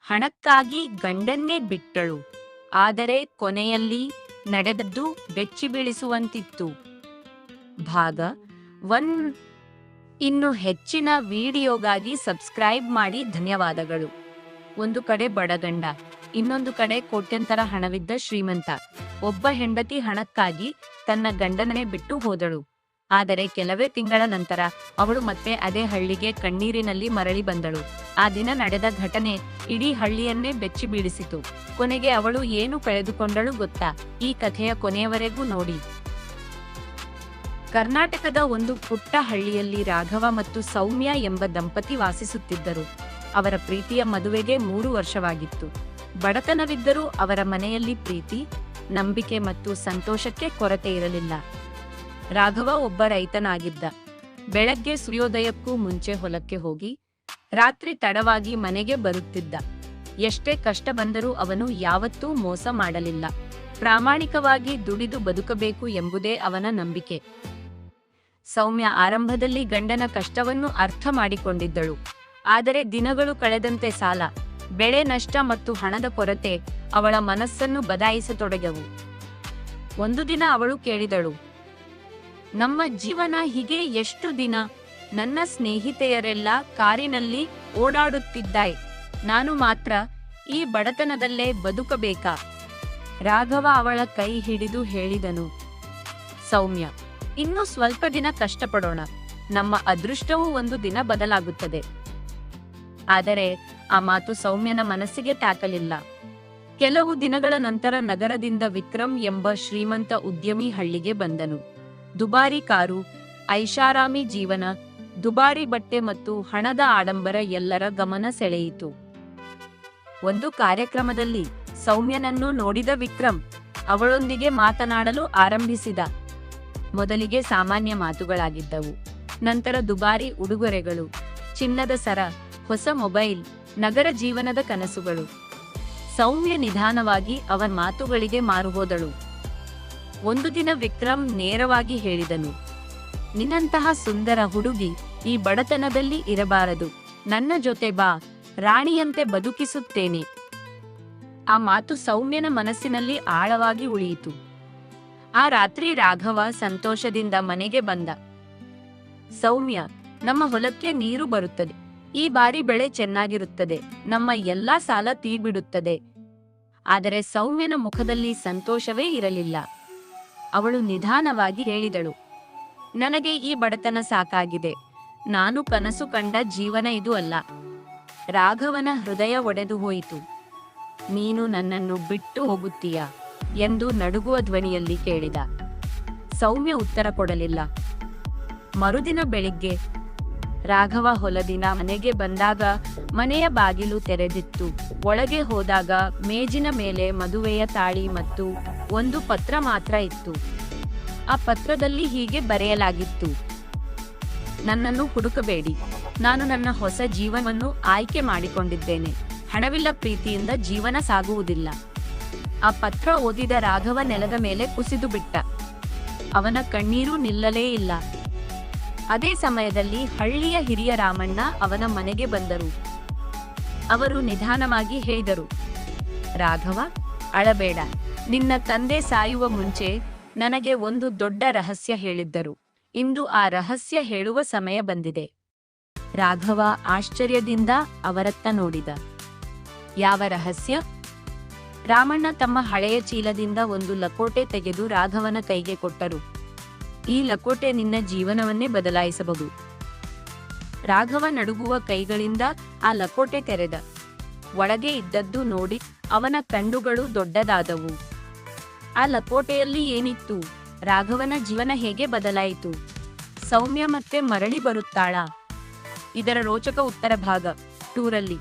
ಹಣಕ್ಕಾಗಿ ಗಂಡನ್ನೇ ಬಿಟ್ಟಳು. ಆದರೆ ಕೊನೆಯಲ್ಲಿ ನಡೆದದ್ದು ಬೆಚ್ಚಿ ಬೀಳಿಸುವಂತಿತ್ತು. ಭಾಗ 1. ಇನ್ನು ಹೆಚ್ಚಿನ ವಿಡಿಯೋಗಾಗಿ ಸಬ್ಸ್ಕ್ರೈಬ್ ಮಾಡಿ. ಧನ್ಯವಾದಗಳು. ಒಂದು ಕಡೆ ಬಡಗಂಡ, ಇನ್ನೊಂದು ಕಡೆ ಕೋಟ್ಯಂತರ ಹಣವಿದ್ದ ಶ್ರೀಮಂತ. ಒಬ್ಬ ಹೆಂಡತಿ ಹಣಕ್ಕಾಗಿ ತನ್ನ ಗಂಡನನ್ನೇ ಬಿಟ್ಟು ಹೋದಳು. ಆದರೆ ಕೆಲವೇ ತಿಂಗಳ ನಂತರ ಅವಳು ಮತ್ತೆ ಅದೇ ಹಳ್ಳಿಗೆ ಕಣ್ಣೀರಿನಲ್ಲಿ ಮರಳಿ ಬಂದಳು. ಆ ದಿನ ನಡೆದ ಘಟನೆ ಇಡೀ ಹಳ್ಳಿಯನ್ನೇ ಬೆಚ್ಚಿ ಬೀಳಿಸಿತು. ಕೊನೆಗೆ ಅವಳು ಏನು ಕಳೆದುಕೊಂಡಳು ಗೊತ್ತಾ? ಈ ಕಥೆಯ ಕೊನೆಯವರೆಗೂ ನೋಡಿ. ಕರ್ನಾಟಕದ ಒಂದು ಪುಟ್ಟ ಹಳ್ಳಿಯಲ್ಲಿ ರಾಘವ ಮತ್ತು ಸೌಮ್ಯ ಎಂಬ ದಂಪತಿ ವಾಸಿಸುತ್ತಿದ್ದರು. ಅವರ ಪ್ರೀತಿಯ ಮದುವೆಗೆ 3 ವರ್ಷವಾಗಿತ್ತು. ಬಡತನವಿದ್ದರೂ ಅವರ ಮನೆಯಲ್ಲಿ ಪ್ರೀತಿ, ನಂಬಿಕೆ ಮತ್ತು ಸಂತೋಷಕ್ಕೆ ಕೊರತೆ ಇರಲಿಲ್ಲ. ರಾಘವ ಒಬ್ಬ ರೈತನಾಗಿದ್ದ. ಬೆಳಗ್ಗೆ ಸೂರ್ಯೋದಯಕ್ಕೂ ಮುಂಚೆ ಹೊಲಕ್ಕೆ ಹೋಗಿ ರಾತ್ರಿ ತಡವಾಗಿ ಮನೆಗೆ ಬರುತ್ತಿದ್ದ. ಎಷ್ಟೇ ಕಷ್ಟ ಬಂದರೂ ಅವನು ಯಾವತ್ತೂ ಮೋಸ ಮಾಡಲಿಲ್ಲ. ಪ್ರಾಮಾಣಿಕವಾಗಿ ದುಡಿದು ಬದುಕಬೇಕು ಎಂಬುದೇ ಅವನ ನಂಬಿಕೆ. ಸೌಮ್ಯ ಆರಂಭದಲ್ಲಿ ಗಂಡನ ಕಷ್ಟವನ್ನು ಅರ್ಥ ಮಾಡಿಕೊಂಡಿದ್ದಳು. ಆದರೆ ದಿನಗಳು ಕಳೆದಂತೆ ಸಾಲ, ಬೆಳೆ ನಷ್ಟ ಮತ್ತು ಹಣದ ಕೊರತೆ ಅವಳ ಮನಸ್ಸನ್ನು ಬದಲಾಯಿಸತೊಡಗವು. ಒಂದು ದಿನ ಅವಳು ಕೇಳಿದಳು, ನಮ್ಮ ಜೀವನ ಹೀಗೆ ಎಷ್ಟು ದಿನ? ನನ್ನ ಸ್ನೇಹಿತೆಯರೆಲ್ಲ ಕಾರಿನಲ್ಲಿ ಓಡಾಡುತ್ತಿದ್ದಾರೆ, ನಾನು ಮಾತ್ರ ಈ ಬಡತನದಲ್ಲೇ ಬದುಕಬೇಕಾ? ರಾಘವ ಅವಳ ಕೈ ಹಿಡಿದು ಹೇಳಿದನು, ಸೌಮ್ಯ, ಇನ್ನು ಸ್ವಲ್ಪ ದಿನ ಕಷ್ಟಪಡೋಣ. ನಮ್ಮ ಅದೃಷ್ಟವೂ ಒಂದು ದಿನ ಬದಲಾಗುತ್ತದೆ. ಆದರೆ ಆ ಮಾತು ಸೌಮ್ಯನ ಮನಸ್ಸಿಗೆ ತಾಕಲಿಲ್ಲ. ಕೆಲವು ದಿನಗಳ ನಂತರ ನಗರದಿಂದ ವಿಕ್ರಮ್ ಎಂಬ ಶ್ರೀಮಂತ ಉದ್ಯಮಿ ಹಳ್ಳಿಗೆ ಬಂದನು. ದುಬಾರಿ ಕಾರು, ಐಷಾರಾಮಿ ಜೀವನ, ದುಬಾರಿ ಬಟ್ಟೆ ಮತ್ತು ಹಣದ ಆಡಂಬರ ಎಲ್ಲರ ಗಮನ ಸೆಳೆಯಿತು. ಒಂದು ಕಾರ್ಯಕ್ರಮದಲ್ಲಿ ಸೌಮ್ಯನನ್ನು ನೋಡಿದ ವಿಕ್ರಮ್ ಅವಳೊಂದಿಗೆ ಮಾತನಾಡಲು ಆರಂಭಿಸಿದ. ಮೊದಲಿಗೆ ಸಾಮಾನ್ಯ ಮಾತುಗಳಾಗಿದ್ದವು. ನಂತರ ದುಬಾರಿ ಉಡುಗೊರೆಗಳು, ಚಿನ್ನದ ಸರ, ಹೊಸ ಮೊಬೈಲ್, ನಗರ ಜೀವನದ ಕನಸುಗಳು. ಸೌಮ್ಯ ನಿಧಾನವಾಗಿ ಅವನ ಮಾತುಗಳಿಗೆ ಮಾರುಹೋದಳು. ಒಂದು ದಿನ ವಿಕ್ರಮ್ ನೇರವಾಗಿ ಹೇಳಿದನು, ನಿನ್ನಂತಹ ಸುಂದರ ಹುಡುಗಿ ಈ ಬಡತನದಲ್ಲಿ ಇರಬಾರದು. ನನ್ನ ಜೊತೆ ಬಾ, ರಾಣಿಯಂತೆ ಬದುಕಿಸುತ್ತೇನೆ. ಆ ಮಾತು ಸೌಮ್ಯನ ಮನಸ್ಸಿನಲ್ಲಿ ಆಳವಾಗಿ ಉಳಿಯಿತು. ಆ ರಾತ್ರಿ ರಾಘವ ಸಂತೋಷದಿಂದ ಮನೆಗೆ ಬಂದ. ಸೌಮ್ಯ, ನಮ್ಮ ಹೊಲಕ್ಕೆ ನೀರು ಬರುತ್ತದೆ. ಈ ಬಾರಿ ಬೆಳೆ ಚೆನ್ನಾಗಿರುತ್ತದೆ. ನಮ್ಮ ಎಲ್ಲಾ ಸಾಲ ತೀರ್ಬಿಡುತ್ತದೆ. ಆದರೆ ಸೌಮ್ಯನ ಮುಖದಲ್ಲಿ ಸಂತೋಷವೇ ಇರಲಿಲ್ಲ. ಅವಳು ನಿಧಾನವಾಗಿ ಹೇಳಿದಳು, ನನಗೆ ಈ ಬಡತನ ಸಾಕಾಗಿದೆ. ನಾನು ಕನಸು ಕಂಡ ಜೀವನ ಇದು ಅಲ್ಲ. ರಾಘವನ ಹೃದಯ ಒಡೆದು ಹೋಯಿತು. ನೀನು ನನ್ನನ್ನು ಬಿಟ್ಟು ಹೋಗುತ್ತೀಯಾ ಎಂದು ನಡುಗುವ ಧ್ವನಿಯಲ್ಲಿ ಕೇಳಿದ. ಸೌಮ್ಯ ಉತ್ತರ ಕೊಡಲಿಲ್ಲ. ಮರುದಿನ ಬೆಳಿಗ್ಗೆ ರಾಘವ ಹೊಲದಿನ ಮನೆಗೆ ಬಂದಾಗ ಮನೆಯ ಬಾಗಿಲು ತೆರೆದಿತ್ತು. ಒಳಗೆ ಹೋದಾಗ ಮೇಜಿನ ಮೇಲೆ ಮದುವೆಯ ತಾಳಿ ಮತ್ತು ಒಂದು ಪತ್ರ ಮಾತ್ರ ಇತ್ತು. ಆ ಪತ್ರದಲ್ಲಿ ಹೀಗೆ ಬರೆಯಲಾಗಿತ್ತು, ನನ್ನನ್ನು ಹುಡುಕಬೇಡಿ. ನಾನು ನನ್ನ ಹೊಸ ಜೀವನವನ್ನು ಆಯ್ಕೆ ಮಾಡಿಕೊಂಡಿದ್ದೇನೆ. ಹಣವಿಲ್ಲ ಪ್ರೀತಿಯಿಂದ ಜೀವನ ಸಾಗುವುದಿಲ್ಲ. ಆ ಪತ್ರ ಓದಿದ ರಾಘವ ನೆಲದ ಮೇಲೆ ಕುಸಿದು ಬಿಟ್ಟ. ಅವನ ಕಣ್ಣೀರು ನಿಲ್ಲಲೇ ಇಲ್ಲ. ಅದೇ ಸಮಯದಲ್ಲಿ ಹಳ್ಳಿಯ ಹಿರಿಯ ರಾಮಣ್ಣ ಅವನ ಮನೆಗೆ ಬಂದರು. ಅವರು ನಿಧಾನವಾಗಿ ಹೇಳಿದರು, ರಾಘವ, ಅಳಬೇಡ. ನಿನ್ನ ತಂದೆ ಸಾಯುವ ಮುಂಚೆ ನನಗೆ ಒಂದು ದೊಡ್ಡ ರಹಸ್ಯ ಹೇಳಿದ್ದರು. ಇಂದು ಆ ರಹಸ್ಯ ಹೇಳುವ ಸಮಯ ಬಂದಿದೆ. ರಾಘವ ಆಶ್ಚರ್ಯದಿಂದ ಅವರತ್ತ ನೋಡಿದ. ಯಾವ ರಹಸ್ಯ? ರಾಮಣ್ಣ ತಮ್ಮ ಹಳೆಯ ಚೀಲದಿಂದ ಒಂದು ಲಕೋಟೆ ತೆಗೆದು ರಾಘವನ ಕೈಗೆ ಕೊಟ್ಟರು. ಈ ಲಕೋಟೆ ನಿನ್ನ ಜೀವನವನ್ನೇ ಬದಲಾಯಿಸಬಹುದು. ರಾಘವ ನಡುಗುವ ಕೈಗಳಿಂದ ಆ ಲಕೋಟೆ ತೆರೆದ. ಒಳಗೆ ಇದ್ದದ್ದು ನೋಡಿ ಅವನ ಕಣ್ಣುಗಳು ದೊಡ್ಡದಾದವು. ಆ ಲಕೋಟೆಯಲ್ಲಿ ಏನಿತ್ತು? ರಾಘವನ ಜೀವನ ಹೇಗೆ ಬದಲಾಯಿತು? ಸೌಮ್ಯ ಮತ್ತೆ ಮರಳಿ ಬರುತ್ತಾಳಾ? ಇದರ ರೋಚಕ ಉತ್ತರ ಭಾಗ 2ರಲ್ಲಿ.